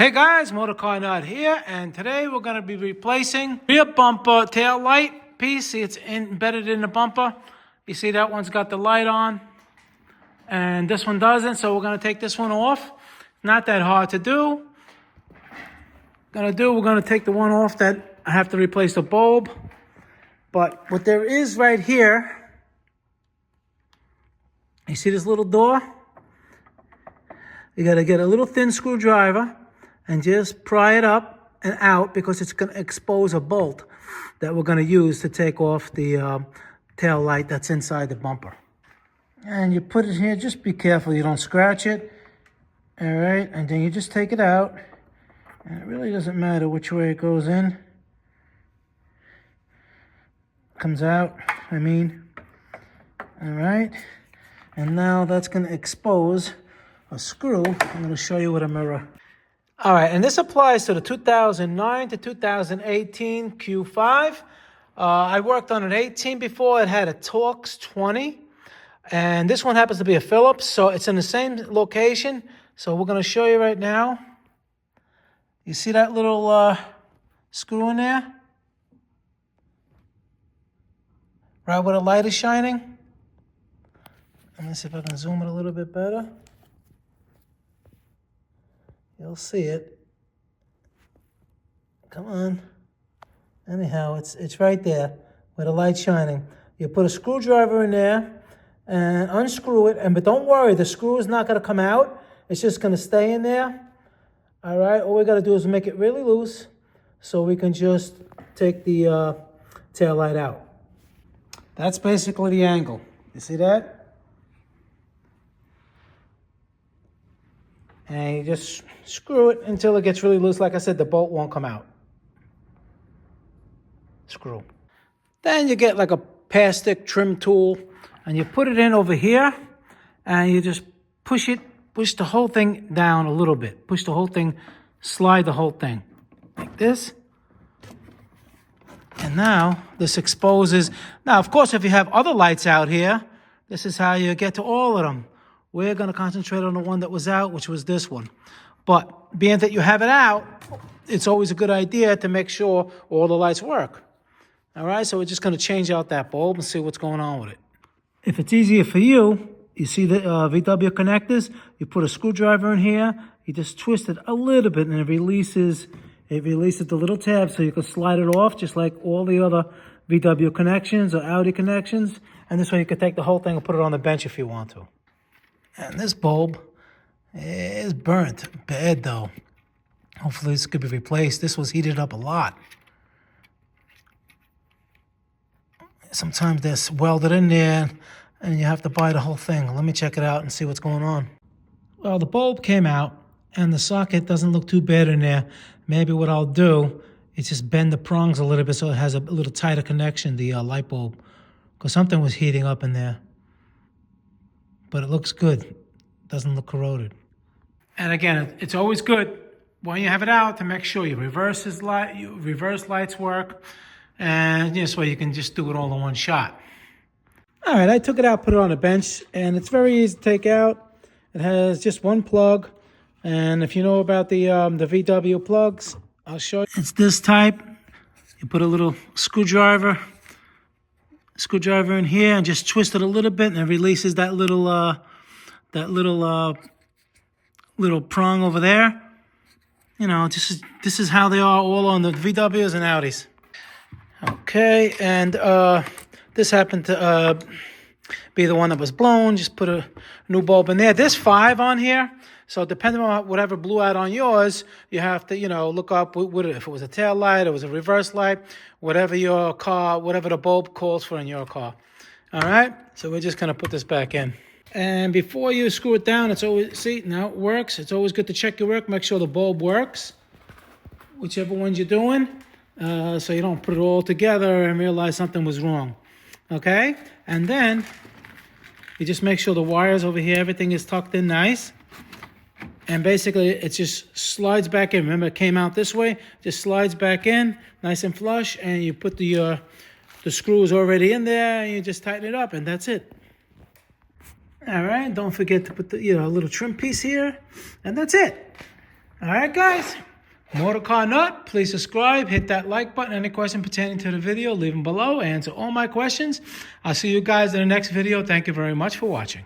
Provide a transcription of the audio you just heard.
Hey guys, Motorcarnut here, and today we're going to be replacing rear bumper tail light piece. See, it's embedded in the bumper. You see that one's got the light on, and this one doesn't, so we're going to take this one off. Not that hard to do. We're going to take the one off that I have to replace the bulb. But what there is right here, you see this little door? You got to get a little thin screwdriver and just pry it up and out, because it's going to expose a bolt that we're going to use to take off the tail light that's inside the bumper. And you put it here, just be careful you don't scratch it. All right, and then you just take it out. And it really doesn't matter which way it goes in. Comes out, I mean. All right, and now that's going to expose a screw. I'm going to show you with a mirror. All right, and this applies to the 2009 to 2018 Q5. I worked on an 18 before. It had a Torx 20. And this one happens to be a Phillips, so it's in the same location. So we're going to show you right now. You see that little screw in there? Right where the light is shining? Let me see if I can zoom it a little bit better. You'll see it. Come on. Anyhow, it's right there where the light's shining. You put a screwdriver in there and unscrew it, but don't worry, the screw is not going to come out. It's just going to stay in there. All right, all we got to do is make it really loose so we can just take the tail light out. That's basically the angle. You see that? And you just screw it until it gets really loose. Like I said, the bolt won't come out. Screw. Then you get like a plastic trim tool, and you put it in over here, and you just push the whole thing down a little bit. Push the whole thing, slide the whole thing. Like this. And now this exposes. Now, of course, if you have other lights out here, this is how you get to all of them. We're going to concentrate on the one that was out, which was this one. But being that you have it out, it's always a good idea to make sure all the lights work. All right, so we're just going to change out that bulb and see what's going on with it. If it's easier for you, you see the VW connectors, you put a screwdriver in here, you just twist it a little bit, and it releases the little tab, so you can slide it off just like all the other VW connections or Audi connections. And this way you can take the whole thing and put it on the bench if you want to. And this bulb is burnt bad, though. Hopefully this could be replaced. This was heated up a lot. Sometimes they're welded in there, and you have to buy the whole thing. Let me check it out and see what's going on. Well, the bulb came out, and the socket doesn't look too bad in there. Maybe what I'll do is just bend the prongs a little bit so it has a little tighter connection, the light bulb, because something was heating up in there. But it looks good. Doesn't look corroded. And again, it's always good when you have it out to make sure your reverse lights work, and this way you can just do it all in one shot. All right, I took it out, put it on a bench, and it's very easy to take out. It has just one plug, and if you know about the VW plugs, I'll show you. It's this type. You put a little screwdriver in here and just twist it a little bit, and it releases that little prong over there. You know, this is how they are all on the VWs and Audis. Okay, and this happened to be the one that was blown. Just put a new bulb in there. There's 5 on here. So depending on whatever blew out on yours, you have to, look up if it was a tail light, it was a reverse light, whatever the bulb calls for in your car. All right, so we're just going to put this back in. And before you screw it down, now it works. It's always good to check your work, make sure the bulb works, whichever ones you're doing, so you don't put it all together and realize something was wrong. Okay, and then you just make sure the wires over here, everything is tucked in nice. And basically, it just slides back in. Remember, it came out this way. Just slides back in, nice and flush. And you put the screws already in there, and you just tighten it up, and that's it. All right, don't forget to put the little trim piece here, and that's it. All right, guys. Motorcarnut, please subscribe, hit that like button. Any question pertaining to the video, leave them below. Answer all my questions. I'll see you guys in the next video. Thank you very much for watching.